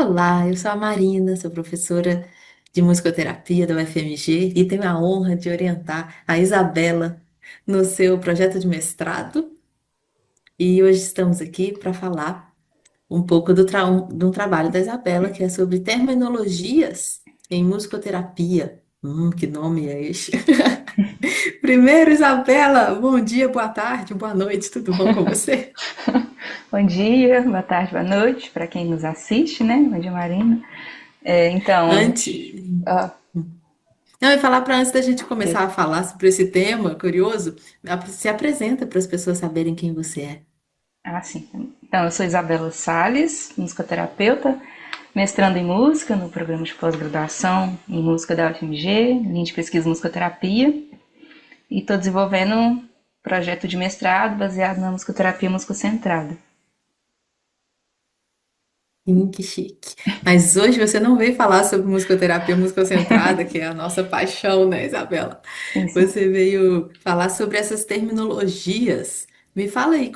Olá, eu sou a Marina, sou professora de musicoterapia da UFMG e tenho a honra de orientar a Isabela no seu projeto de mestrado. E hoje estamos aqui para falar um pouco de um trabalho da Isabela, que é sobre terminologias em musicoterapia. Que nome é este? Primeiro, Isabela, bom dia, boa tarde, boa noite, tudo bom com você? Bom dia, boa tarde, boa noite para quem nos assiste, né? Bom dia, Marina. Então, Antes. ah, Não, eu ia falar para antes da gente eu, começar a falar sobre esse tema curioso, se apresenta para as pessoas saberem quem você é. sim. Então, eu sou Isabela Sales, musicoterapeuta, mestrando em música no programa de pós-graduação em música da UFMG, linha de pesquisa em musicoterapia, e estou desenvolvendo um projeto de mestrado baseado na musicoterapia musicocentrada. Que chique. Mas hoje você não veio falar sobre musicoterapia musicocentrada, que é a nossa paixão, né, Isabela? Sim, sim. Você veio falar sobre essas terminologias. Me fala aí,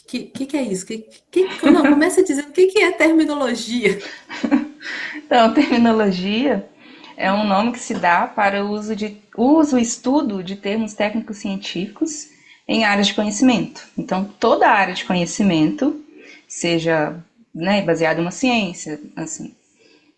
que é isso? Não, começa a dizer o que é terminologia. Então, terminologia é um nome que se dá para o uso e estudo de termos técnicos científicos em áreas de conhecimento. Então, toda área de conhecimento, seja, né, baseada em uma ciência, assim,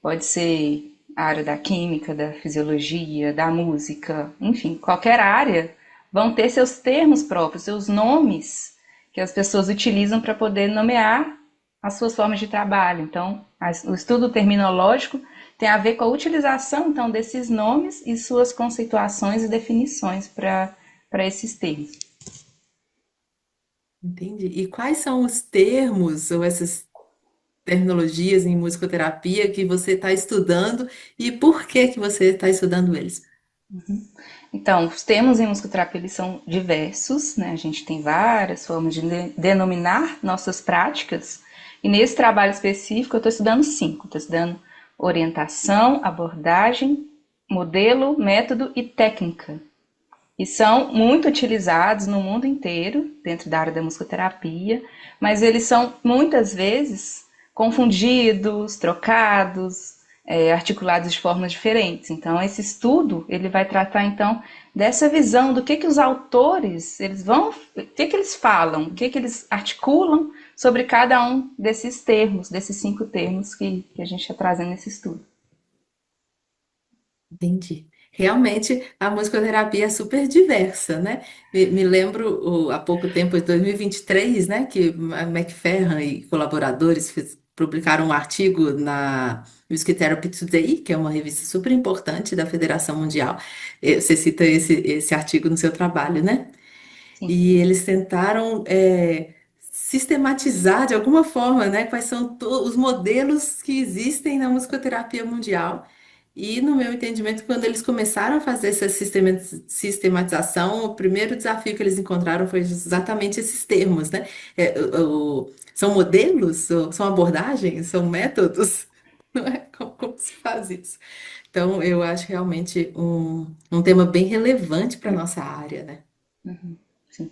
pode ser a área da química, da fisiologia, da música, enfim, qualquer área, vão ter seus termos próprios, seus nomes que as pessoas utilizam para poder nomear as suas formas de trabalho. Então, o estudo terminológico tem a ver com a utilização, então, desses nomes e suas conceituações e definições para esses termos. Entendi. E quais são os termos ou essas terminologias em musicoterapia que você está estudando e por que que você está estudando eles? Então, os termos em musicoterapia eles são diversos, né? A gente tem várias formas de denominar nossas práticas. E nesse trabalho específico eu estou estudando cinco. Estou estudando orientação, abordagem, modelo, método e técnica. E são muito utilizados no mundo inteiro, dentro da área da musicoterapia, mas eles são muitas vezes confundidos, trocados, articulados de formas diferentes. Então, esse estudo ele vai tratar então dessa visão do que os autores eles vão, o que eles falam, o que eles articulam sobre cada um desses termos, desses cinco termos que a gente está trazendo nesse estudo. Entendi. Realmente a musicoterapia é super diversa, né? Me lembro há pouco tempo, em 2023, né, que a McFerran e colaboradores publicaram um artigo na Music Therapy Today, que é uma revista super importante da Federação Mundial. Você cita esse artigo no seu trabalho, né? Sim. E eles tentaram sistematizar de alguma forma, né, quais são os modelos que existem na musicoterapia mundial. E no meu entendimento, quando eles começaram a fazer essa sistematização, o primeiro desafio que eles encontraram foi exatamente esses termos, né? São modelos, são abordagens, são métodos, não é? Como se faz isso? Então, eu acho realmente um tema bem relevante para a nossa área, né? Sim.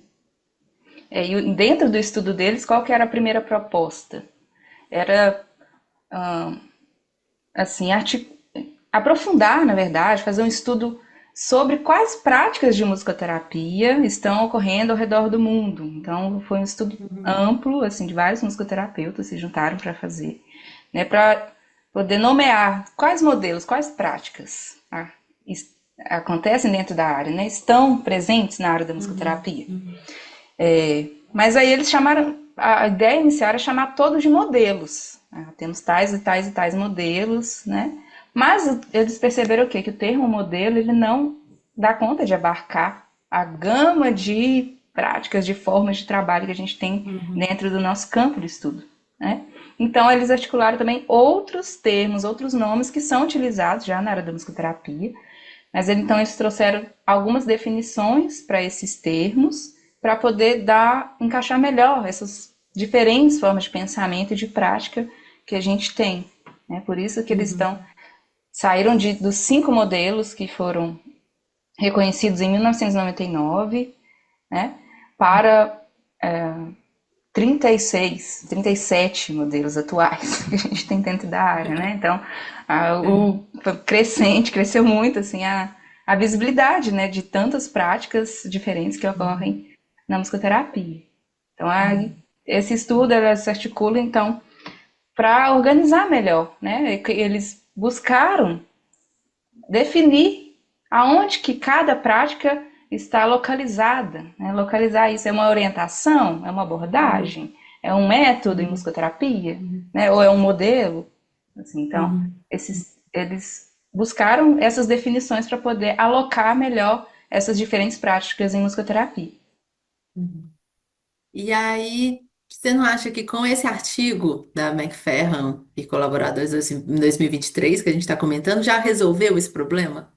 E dentro do estudo deles, qual que era a primeira proposta? Era, assim, aprofundar, na verdade, fazer um estudo sobre quais práticas de musicoterapia estão ocorrendo ao redor do mundo. Então, foi um estudo Uhum. amplo, assim, de vários musicoterapeutas se juntaram para fazer, né, para poder nomear quais modelos, quais práticas acontecem dentro da área, né, estão presentes na área da Uhum, musicoterapia. uhum. Mas aí eles chamaram, a ideia inicial era chamar todos de modelos. Temos tais e tais e tais modelos, né? Mas eles perceberam o quê? Que o termo modelo ele não dá conta de abarcar a gama de práticas, de formas de trabalho que a gente tem Uhum. dentro do nosso campo de estudo, né? Então eles articularam também outros termos, outros nomes que são utilizados já na área da musicoterapia, mas então eles trouxeram algumas definições para esses termos para poder encaixar melhor essas diferentes formas de pensamento e de prática que a gente tem. Né? Por isso que eles Uhum. saíram dos cinco modelos que foram reconhecidos em 1999, né, para 36, 37 modelos atuais que a gente tem dentro da área, né? Então, foi crescente, cresceu muito, assim, a visibilidade, né, de tantas práticas diferentes que ocorrem na musicoterapia. Então, esse estudo, ela se articula, então, para organizar melhor, né? Eles buscaram definir aonde que cada prática está localizada, né? Localizar isso é uma orientação, é uma Uhum, abordagem, é um método em uhum, musicoterapia, uhum, né? Ou é um modelo, assim, então uhum, eles buscaram essas definições para poder alocar melhor essas diferentes práticas em musicoterapia. uhum. E aí, você não acha que com esse artigo da McFerran e colaboradores em 2023, que a gente está comentando, já resolveu esse problema?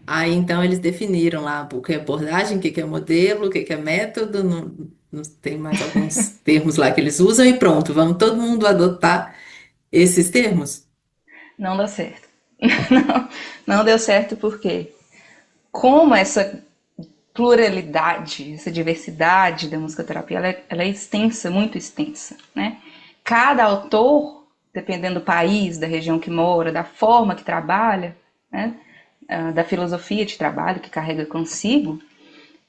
Aí então eles definiram lá o que é abordagem, o que é modelo, o que é método, não, não tem mais alguns termos lá que eles usam e pronto, vamos todo mundo adotar esses termos? Não deu certo. Não, não deu certo porque como essa pluralidade, essa diversidade da musicoterapia, ela é extensa, muito extensa, né? Cada autor, dependendo do país, da região que mora, da forma que trabalha, né? Da filosofia de trabalho que carrega consigo,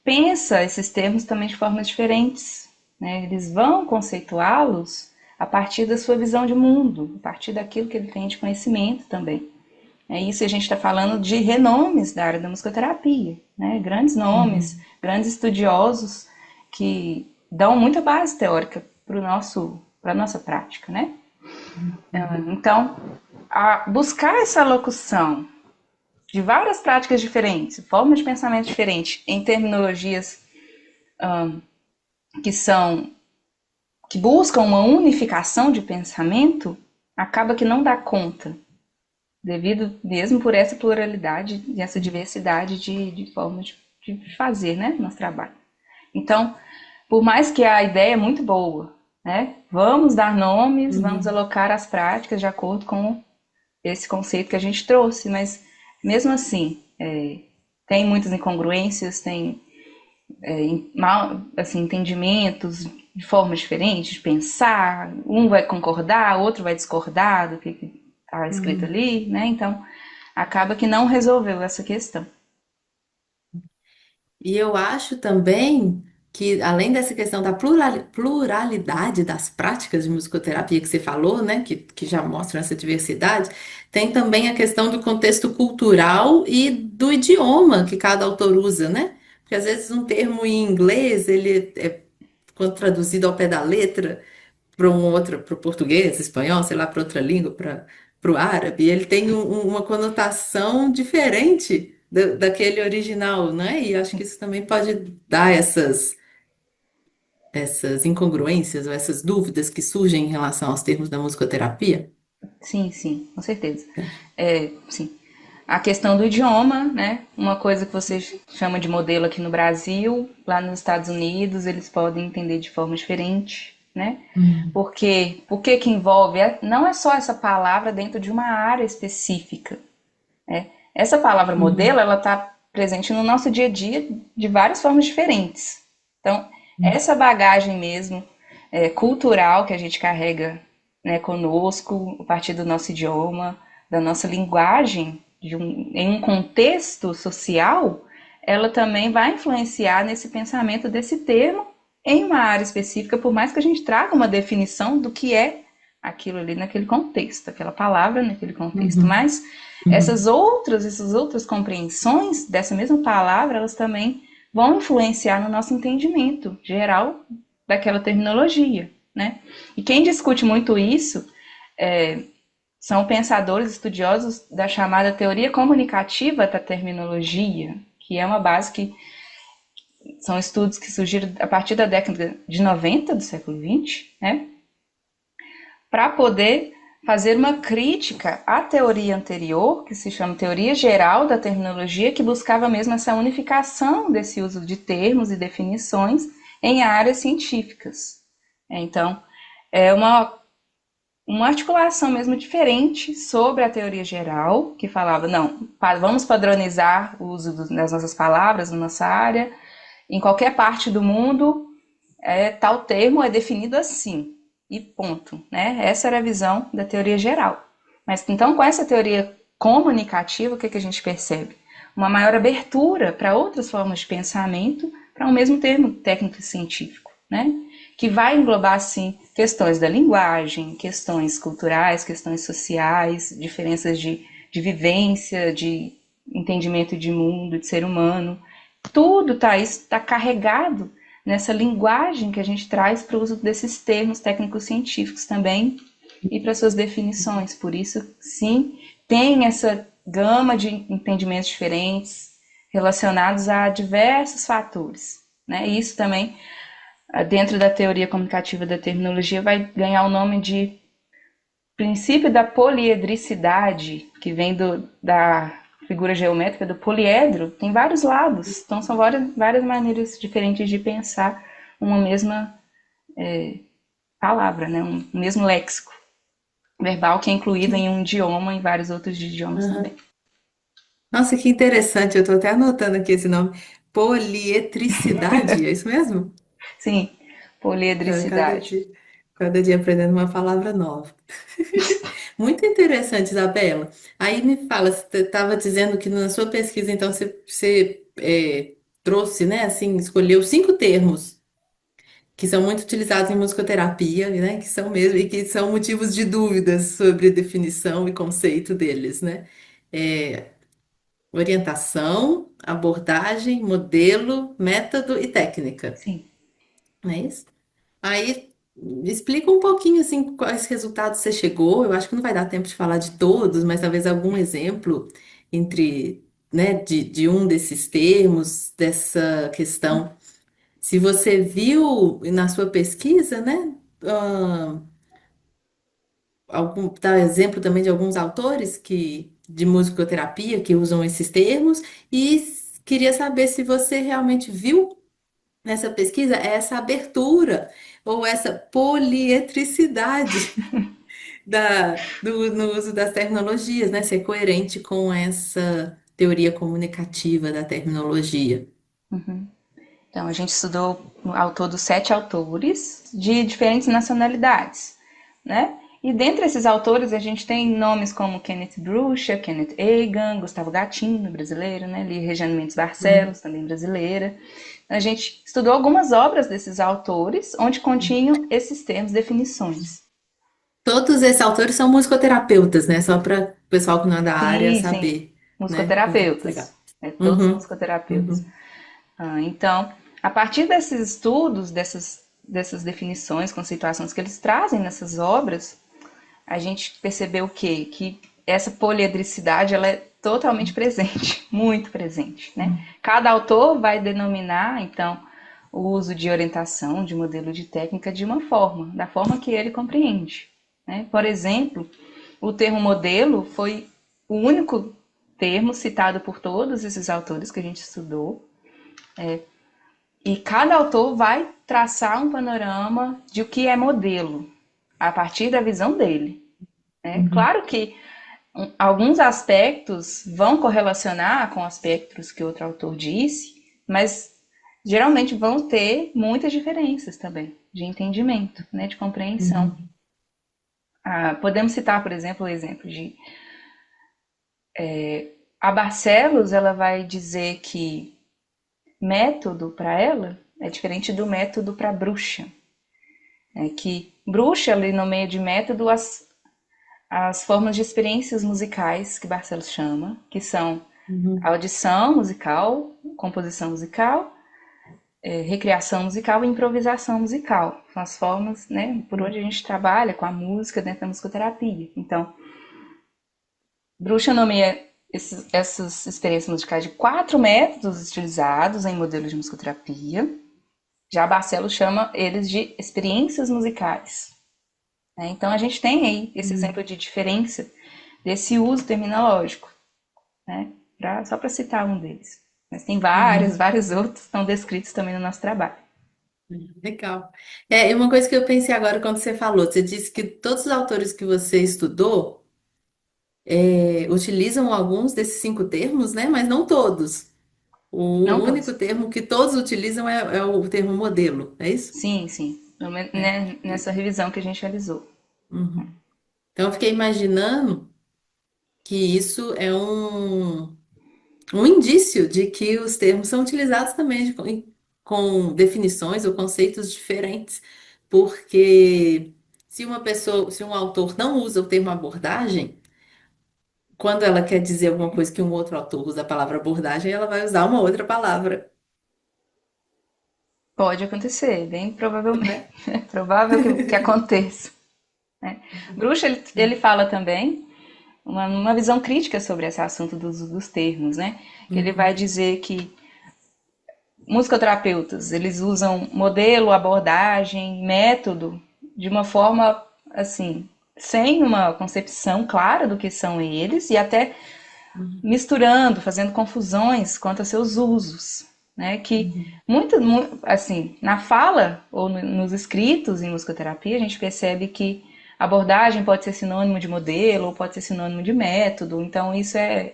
pensa esses termos também de formas diferentes, né? Eles vão conceituá-los a partir da sua visão de mundo, a partir daquilo que ele tem de conhecimento também. É isso, a gente está falando de renomes da área da musicoterapia, né? Grandes nomes, Uhum, grandes estudiosos que dão muita base teórica para a nossa prática, né? uhum, Então, buscar essa locução de várias práticas diferentes, formas de pensamento diferentes, em terminologias que são que buscam uma unificação de pensamento, acaba que não dá conta, devido mesmo por essa pluralidade e essa diversidade de formas de fazer, né, nosso trabalho. Então, por mais que a ideia é muito boa, né, vamos dar nomes, vamos uhum, alocar as práticas de acordo com esse conceito que a gente trouxe, mas mesmo assim, tem muitas incongruências, tem mal, assim, entendimentos de formas diferentes de pensar, um vai concordar, outro vai discordar do que está escrito uhum. ali, né? Então, acaba que não resolveu essa questão. E eu acho também que, além dessa questão da pluralidade das práticas de musicoterapia que você falou, né, que já mostram essa diversidade, tem também a questão do contexto cultural e do idioma que cada autor usa, né? Porque às vezes um termo em inglês, ele é, quando traduzido ao pé da letra, para um outro, para o português, espanhol, sei lá, para outra língua, para o árabe, ele tem uma conotação diferente daquele original, né? E acho que isso também pode dar essas incongruências ou essas dúvidas que surgem em relação aos termos da musicoterapia. Sim, sim, com certeza. Sim. A questão do idioma, né? Uma coisa que você chama de modelo aqui no Brasil, lá nos Estados Unidos, eles podem entender de forma diferente, né? Uhum, Porque o que que envolve? Não é só essa palavra dentro de uma área específica. Essa palavra modelo, uhum, ela está presente no nosso dia a dia de várias formas diferentes. Então, essa bagagem mesmo cultural que a gente carrega, né, conosco, a partir do nosso idioma, da nossa linguagem, em um contexto social, ela também vai influenciar nesse pensamento desse termo em uma área específica, por mais que a gente traga uma definição do que é aquilo ali naquele contexto, aquela palavra naquele contexto. uhum, Mas uhum, essas outras compreensões dessa mesma palavra, elas também vão influenciar no nosso entendimento geral daquela terminologia, né? E quem discute muito isso são pensadores estudiosos da chamada teoria comunicativa da terminologia, que é uma base que são estudos que surgiram a partir da década de 90 do século XX, né? Para poder fazer uma crítica à teoria anterior, que se chama teoria geral da terminologia, que buscava mesmo essa unificação desse uso de termos e definições em áreas científicas. Então, é uma articulação mesmo diferente sobre a teoria geral, que falava, não, vamos padronizar o uso das nossas palavras na nossa área, em qualquer parte do mundo, tal termo é definido assim, e ponto, né? Essa era a visão da teoria geral. Mas então, com essa teoria comunicativa, o que, que a gente percebe? Uma maior abertura para outras formas de pensamento, para um mesmo termo técnico e científico, né? Que vai englobar, assim, questões da linguagem, questões culturais, questões sociais, diferenças de vivência, de entendimento de mundo, de ser humano. Tudo está carregado nessa linguagem que a gente traz para o uso desses termos técnicos científicos também e para suas definições. Por isso, sim, tem essa gama de entendimentos diferentes relacionados a diversos fatores. Né? E isso também, dentro da teoria comunicativa da terminologia, vai ganhar o nome de princípio da poliedricidade, que vem da figura geométrica do poliedro, tem vários lados. Então, são várias maneiras diferentes de pensar uma mesma palavra, né? Um mesmo léxico verbal que é incluído em um idioma e vários outros idiomas também. Aham. Nossa, que interessante. Eu estou até anotando aqui esse nome. Polietricidade, é isso mesmo? Sim, Cada poliedricidade. dia, cada dia aprendendo uma palavra nova. Muito interessante, Isabela. Aí me fala, você estava dizendo que na sua pesquisa, então, você trouxe, né, assim, escolheu 5 termos que são muito utilizados em musicoterapia, né, que são mesmo, e que são motivos de dúvidas sobre a definição e conceito deles, né? É, orientação, abordagem, modelo, método e técnica, Sim. não é isso? Aí me explica um pouquinho assim quais resultados você chegou. Eu acho que não vai dar tempo de falar de todos, mas talvez algum exemplo entre, né, de um desses termos, dessa questão. Se você viu na sua pesquisa, né, dá exemplo também de alguns autores de musicoterapia que usam esses termos, e queria saber se você realmente viu nessa pesquisa essa abertura ou essa polietricidade no uso das terminologias, né? Ser coerente com essa teoria comunicativa da terminologia. Então, a gente estudou ao todo 7 autores de diferentes nacionalidades, né? E dentre esses autores, a gente tem nomes como Kenneth Brucha, Kenneth Egan, Gustavo Gattino, brasileiro, né? Li Regiane Mendes Uhum. Barcelos, também brasileira. A gente estudou algumas obras desses autores, onde continham esses termos, definições. Todos esses autores são musicoterapeutas, né? Só para o pessoal que não é da área Sim, sim, saber, né? Legal. musicoterapeutas, né? Todos Uhum, musicoterapeutas. uhum. Então, a partir desses estudos, dessas definições, conceituações que eles trazem nessas obras, a gente percebeu o quê? Que essa poliedricidade ela é totalmente presente, muito presente, né? Cada autor vai denominar, então, o uso de orientação, de modelo de técnica de uma forma, da forma que ele compreende. Né? Por exemplo, o termo modelo foi o único termo citado por todos esses autores que a gente estudou, e cada autor vai traçar um panorama de o que é modelo, a partir da visão dele. Né? Uhum, Claro que alguns aspectos vão correlacionar com aspectos que outro autor disse, mas geralmente vão ter muitas diferenças também de entendimento, né, de compreensão. uhum, Podemos citar, por exemplo, o exemplo de a Barcelos, ela vai dizer que método para ela é diferente do método para bruxa. É que bruxa, ali no meio de método, as formas de experiências musicais que Barcelos chama, que são uhum, audição musical, composição musical, recriação musical e improvisação musical. São as formas, né, por onde a gente trabalha com a música dentro da musicoterapia. Então, Bruxa nomeia essas experiências musicais de 4 métodos utilizados em modelos de musicoterapia. Já Barcelos chama eles de experiências musicais. Né? Então, a gente tem aí esse uhum. exemplo de diferença desse uso terminológico, né? Só para citar um deles. Mas tem Uhum. vários outros que estão descritos também no nosso trabalho. Legal. E uma coisa que eu pensei agora quando você falou, você disse que todos os autores que você estudou utilizam alguns desses 5 termos, né? Mas não todos. O Não único todos. termo que todos utilizam é o termo modelo, é isso? Sim, sim. Pelo menos, É. né, nessa revisão que a gente realizou. Uhum. Então, eu fiquei imaginando que isso é um indício de que os termos são utilizados também com definições ou conceitos diferentes, porque se uma pessoa, se um autor não usa o termo abordagem, quando ela quer dizer alguma coisa que um outro autor usa a palavra abordagem, ela vai usar uma outra palavra, Pode acontecer, bem provavelmente. né? É provável que aconteça. Né? Grush, ele fala também uma visão crítica sobre esse assunto dos termos, né? Que ele vai Uhum, dizer que musicoterapeutas, eles usam modelo, abordagem, método de uma forma assim, sem uma concepção clara do que são eles e até uhum, misturando, fazendo confusões quanto a seus usos, né? Que uhum, assim, na fala ou nos escritos em musicoterapia, a gente percebe que abordagem pode ser sinônimo de modelo ou pode ser sinônimo de método, então isso é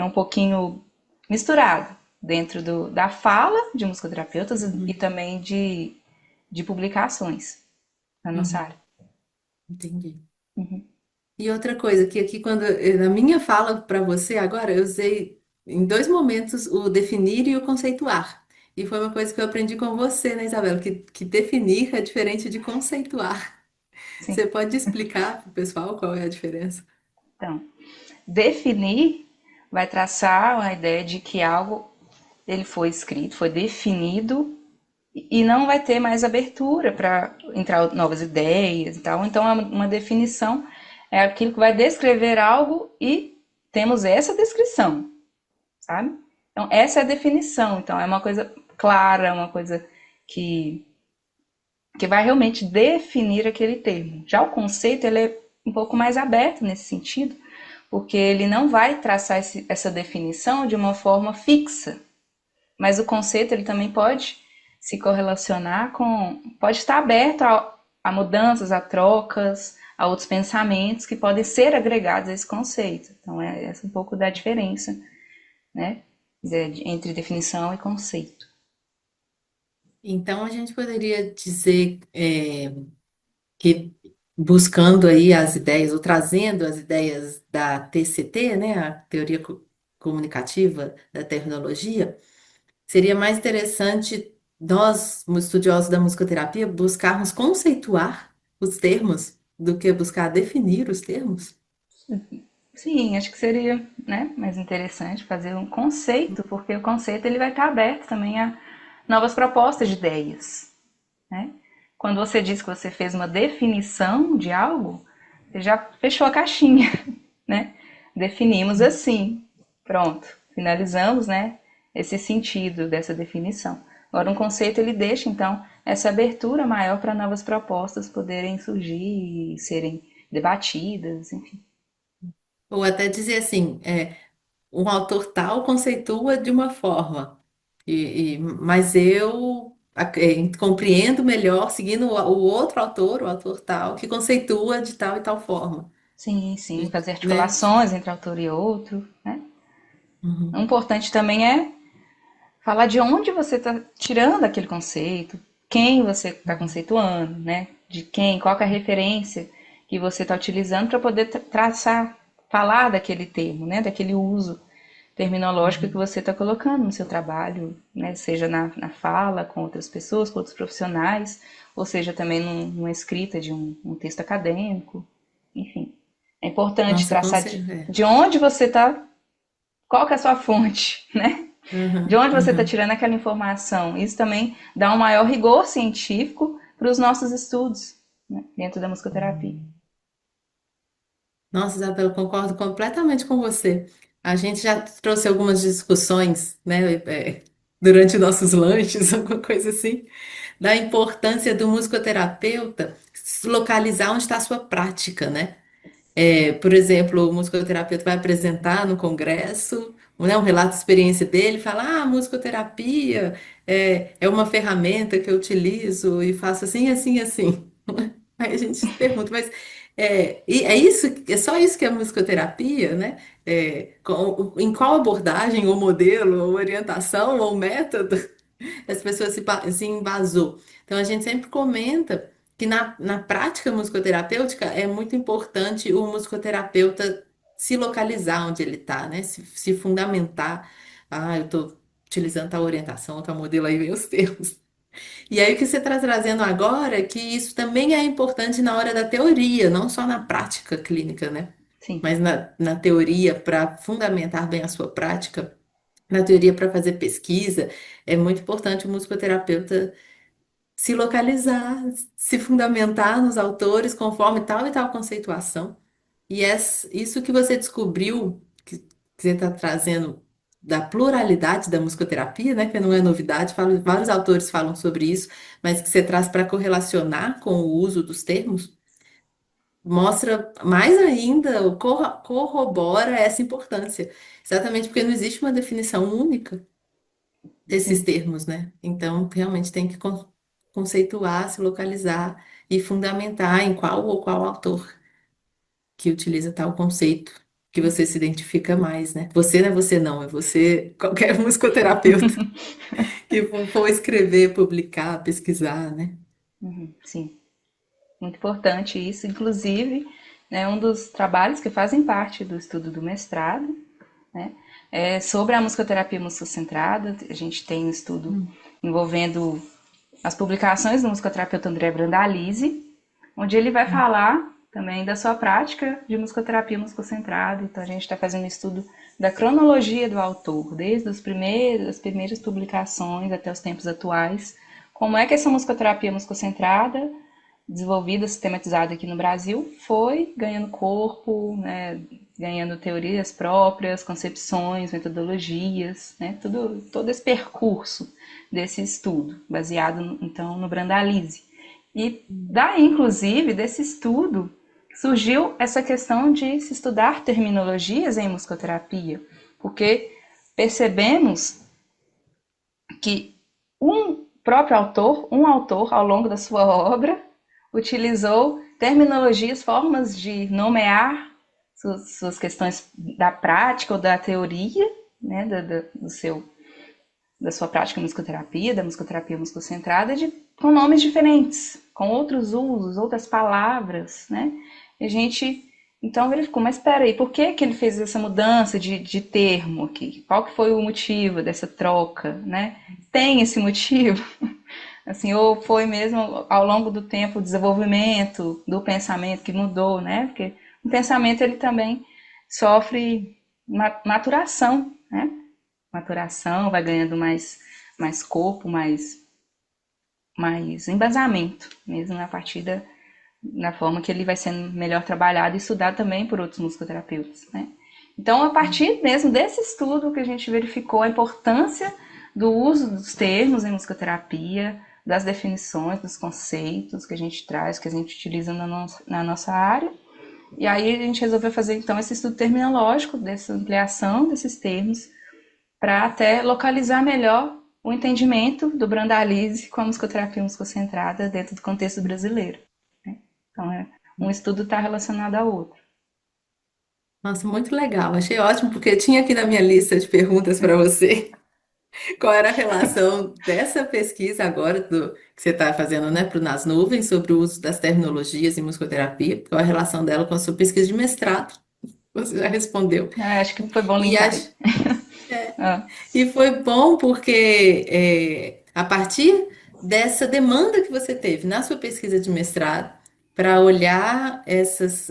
um pouquinho misturado dentro da fala de musicoterapeutas e uhum, também de publicações na nossa uhum. área. Entendi. E outra coisa, que aqui na minha fala para você agora, eu usei em dois momentos o definir e o conceituar. E foi uma coisa que eu aprendi com você, né, Isabela? Que definir é diferente de conceituar. Sim. Você pode explicar para o pessoal qual é a diferença? Então, definir vai traçar a ideia de que algo ele foi escrito, foi definido e não vai ter mais abertura para entrar novas ideias e tal. Então, uma definição é aquilo que vai descrever algo e temos essa descrição, sabe? Então, essa é a definição. Então, é uma coisa clara, uma coisa que, que vai realmente definir aquele termo. Já o conceito, ele é um pouco mais aberto nesse sentido, porque ele não vai traçar essa definição de uma forma fixa, mas o conceito ele também pode se correlacionar com, pode estar aberto a mudanças, a trocas, a outros pensamentos que podem ser agregados a esse conceito. Então é essa um pouco da diferença, né, entre definição e conceito. Então, a gente poderia dizer que buscando aí as ideias, ou trazendo as ideias da TCT, né, a teoria comunicativa da tecnologia, seria mais interessante nós, estudiosos da musicoterapia, buscarmos conceituar os termos do que buscar definir os termos? Sim, acho que seria, né, mais interessante fazer um conceito, porque o conceito ele vai estar aberto também a novas propostas de ideias, né? Quando você diz que você fez uma definição de algo, você já fechou a caixinha, né? Definimos assim, pronto, finalizamos, né? Esse sentido dessa definição. Agora, um conceito ele deixa então essa abertura maior para novas propostas poderem surgir e serem debatidas, enfim. Ou até dizer assim, um autor tal conceitua de uma forma, mas eu compreendo melhor seguindo o outro autor, o autor tal, que conceitua de tal e tal forma. Sim, sim, fazer Né? articulações entre autor e outro, né? O Uhum, importante também é falar de onde você está tirando aquele conceito, quem você está uhum, conceituando, né? De quem, qual que é a referência que você está utilizando para poder traçar, falar daquele termo, né? Daquele uso terminológico que uhum. você está colocando no seu trabalho, né? Seja na fala com outras pessoas, com outros profissionais, ou seja também numa escrita de um texto acadêmico, enfim. É importante Nossa, traçar é. de onde você está, qual que é a sua fonte, né? De Uhum, onde você está uhum. tirando aquela informação. Isso também dá um maior rigor científico para os nossos estudos, né, dentro da musicoterapia. Nossa, Isabela, eu concordo completamente com você. A gente já trouxe algumas discussões, né, durante nossos lanches, alguma coisa assim, da importância do musicoterapeuta se localizar onde está a sua prática, né? Por exemplo, o musicoterapeuta vai apresentar no congresso, né, um relato de experiência dele, fala, a musicoterapia é uma ferramenta que eu utilizo e faço assim, assim, assim. Aí a gente se pergunta, mas E é isso, é só isso que é musicoterapia, né? Em qual abordagem, ou modelo, ou orientação, ou método, as pessoas se embasou. Então, a gente sempre comenta que na prática musicoterapêutica é muito importante o musicoterapeuta se localizar onde ele está, né? Se fundamentar. Ah, eu estou utilizando tal orientação, tal modelo, aí vem os termos. E aí o que você está trazendo agora é que isso também é importante na hora da teoria, não só na prática clínica, né? Sim. Mas na teoria, para fundamentar bem a sua prática, na teoria, para fazer pesquisa, é muito importante o musicoterapeuta se localizar, se fundamentar nos autores conforme tal e tal conceituação. E isso que você descobriu, que você está trazendo da pluralidade da musicoterapia, né, que não é novidade, vários autores falam sobre isso, mas que você traz para correlacionar com o uso dos termos, mostra mais ainda, corrobora essa importância. Exatamente porque não existe uma definição única desses Sim. termos, né? Então, realmente tem que conceituar, se localizar e fundamentar em qual ou qual autor que utiliza tal conceito que você se identifica mais, né? Você não é você não, é você, qualquer musicoterapeuta que for escrever, publicar, pesquisar, né? Sim. Muito importante isso. Inclusive, né, um dos trabalhos que fazem parte do estudo do mestrado, né, é sobre a musicoterapia musculocentrada. A gente tem um estudo Hum. envolvendo as publicações do musicoterapeuta André Brandalize, onde ele vai falar também da sua prática de musicoterapia musculocentrada. Então, a gente está fazendo um estudo da cronologia do autor, desde as primeiras publicações até os tempos atuais. Como é que essa musicoterapia musculocentrada, desenvolvida, sistematizada aqui no Brasil, foi ganhando corpo, né, ganhando teorias próprias, concepções, metodologias, né, todo esse percurso desse estudo, baseado então no Brandalize. E daí, inclusive, desse estudo, surgiu essa questão de se estudar terminologias em musicoterapia, porque percebemos que um autor, ao longo da sua obra, utilizou terminologias, formas de nomear suas questões da prática ou da teoria, né, da sua prática de musicoterapia, da musicoterapia musculocentrada, com nomes diferentes, com outros usos, outras palavras, né? E a gente então verificou, mas espera aí, por que que ele fez essa mudança de termo aqui? Qual que foi o motivo dessa troca, né? Tem esse motivo? Assim, ou foi mesmo ao longo do tempo o desenvolvimento do pensamento que mudou, né? Porque o pensamento ele também sofre maturação, né? Maturação, vai ganhando mais corpo, mais embasamento, mesmo na partir na forma que ele vai sendo melhor trabalhado e estudado também por outros musicoterapeutas, né? Então, a partir mesmo desse estudo que a gente verificou a importância do uso dos termos em musicoterapia, das definições, dos conceitos que a gente traz, que a gente utiliza na nossa área. E aí a gente resolveu fazer então esse estudo terminológico, dessa ampliação desses termos, para até localizar melhor o entendimento do Brandalize com a musicoterapia musculocentrada dentro do contexto brasileiro, né? Então, um estudo está relacionado ao outro. Nossa, muito legal. Achei ótimo, porque tinha aqui na minha lista de perguntas para você qual era a relação dessa pesquisa agora que você está fazendo, né, pro Nas Nuvens, sobre o uso das terminologias em musicoterapia, qual a relação dela com a sua pesquisa de mestrado. Você já respondeu. Acho que foi bom E linkar. acho Ah, E foi bom porque, a partir dessa demanda que você teve na sua pesquisa de mestrado, para olhar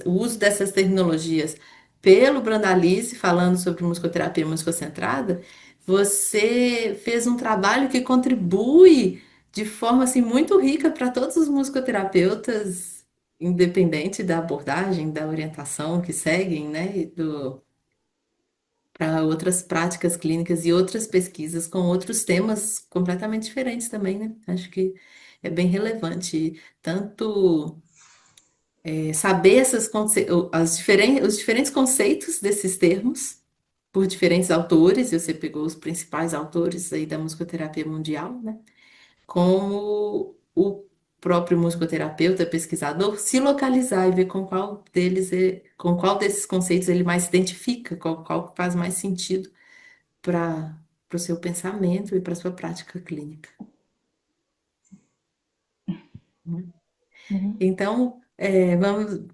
o uso dessas tecnologias pelo Brandalize, falando sobre musicoterapia musicocentrada, você fez um trabalho que contribui de forma assim, muito rica para todos os musicoterapeutas, independente da abordagem, da orientação que seguem, né? Para outras práticas clínicas e outras pesquisas com outros temas completamente diferentes também, né? Acho que é bem relevante tanto saber os diferentes conceitos desses termos por diferentes autores, e você pegou os principais autores aí da musicoterapia mundial, né? Como próprio musicoterapeuta, pesquisador, se localizar e ver com qual deles, com qual desses conceitos ele mais se identifica, qual faz mais sentido para o seu pensamento e para a sua prática clínica. Né? Então,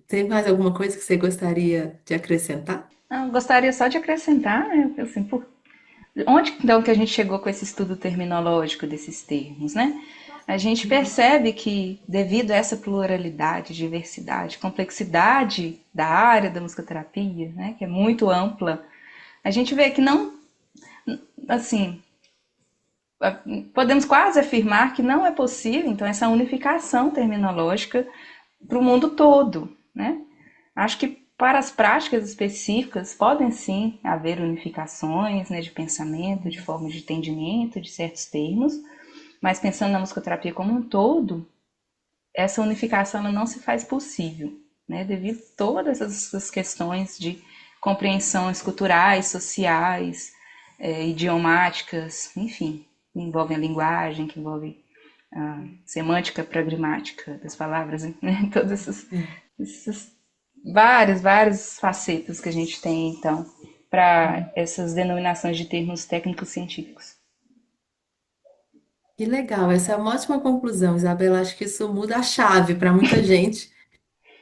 tem mais alguma coisa que você gostaria de acrescentar? Eu gostaria só de acrescentar, né, assim, onde então que a gente chegou com esse estudo terminológico desses termos, né? A gente Uhum. percebe que, devido a essa pluralidade, diversidade, complexidade da área da musicoterapia, né, que é muito ampla, a gente vê que não, assim, podemos quase afirmar que não é possível, então, essa unificação terminológica para o mundo todo, né? Acho que para as práticas específicas podem sim haver unificações, né, de pensamento, de forma de entendimento de certos termos, mas pensando na musicoterapia como um todo, essa unificação ela não se faz possível, né, devido a todas essas questões de compreensões culturais, sociais, idiomáticas, enfim, que envolvem a linguagem, que envolvem a semântica pragmática das palavras, né? Todas essas várias facetas que a gente tem, então, para essas denominações de termos técnicos científicos. Que legal, essa é uma ótima conclusão, Isabela. Acho que isso muda a chave para muita gente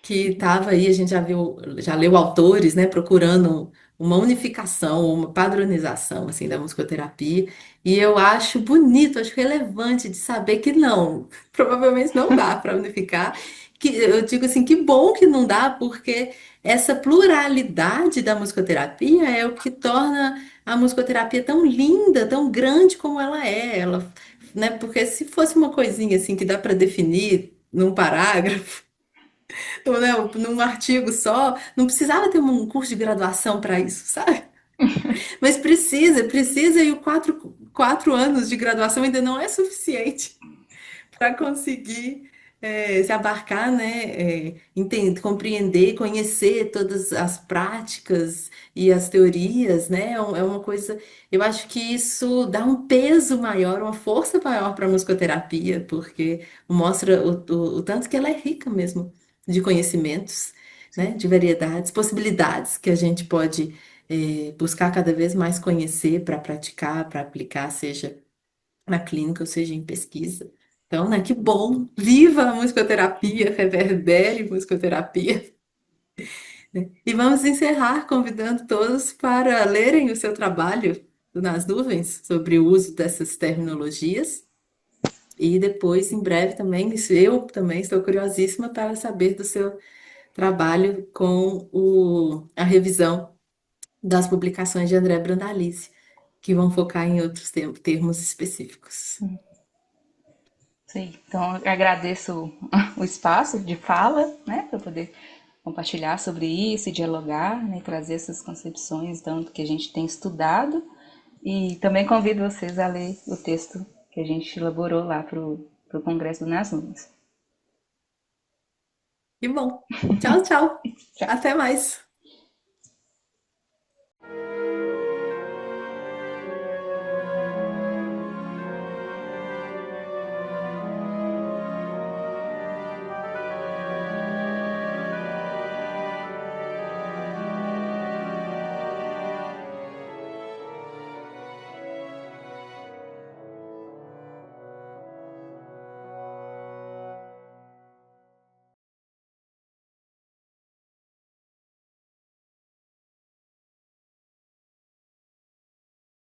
que estava aí, a gente já viu, já leu autores, né, procurando uma unificação, uma padronização assim da musicoterapia, e eu acho bonito, acho relevante de saber que não, provavelmente não dá para unificar. Que eu digo assim, que bom que não dá, porque essa pluralidade da musicoterapia é o que torna a musicoterapia tão linda, tão grande como ela é. Ela, né, porque se fosse uma coisinha assim que dá para definir num parágrafo ou, né, num artigo só, não precisava ter um curso de graduação para isso, sabe? Mas precisa, e o 4 anos de graduação ainda não é suficiente para conseguir se abarcar, né, entender, compreender, conhecer todas as práticas e as teorias, né? É uma coisa, eu acho que isso dá um peso maior, uma força maior para a musicoterapia, porque mostra o tanto que ela é rica mesmo de conhecimentos, né, de variedades, possibilidades que a gente pode buscar cada vez mais conhecer para praticar, para aplicar, seja na clínica, ou seja, em pesquisa. Então, né, que bom! Viva a musicoterapia, reverbere musicoterapia. Né? E vamos encerrar convidando todos para lerem o seu trabalho nas nuvens sobre o uso dessas terminologias. E depois, em breve também, isso eu também estou curiosíssima para saber do seu trabalho com a revisão das publicações de André Brandalize, que vão focar em outros termos específicos. Sim, então eu agradeço o espaço de fala, né, para poder compartilhar sobre isso e dialogar, né, trazer essas concepções tanto que a gente tem estudado e também convido vocês a ler o texto que a gente elaborou lá para o Congresso do Nas Lunas. Que bom! Tchau, tchau! Tchau. Até mais!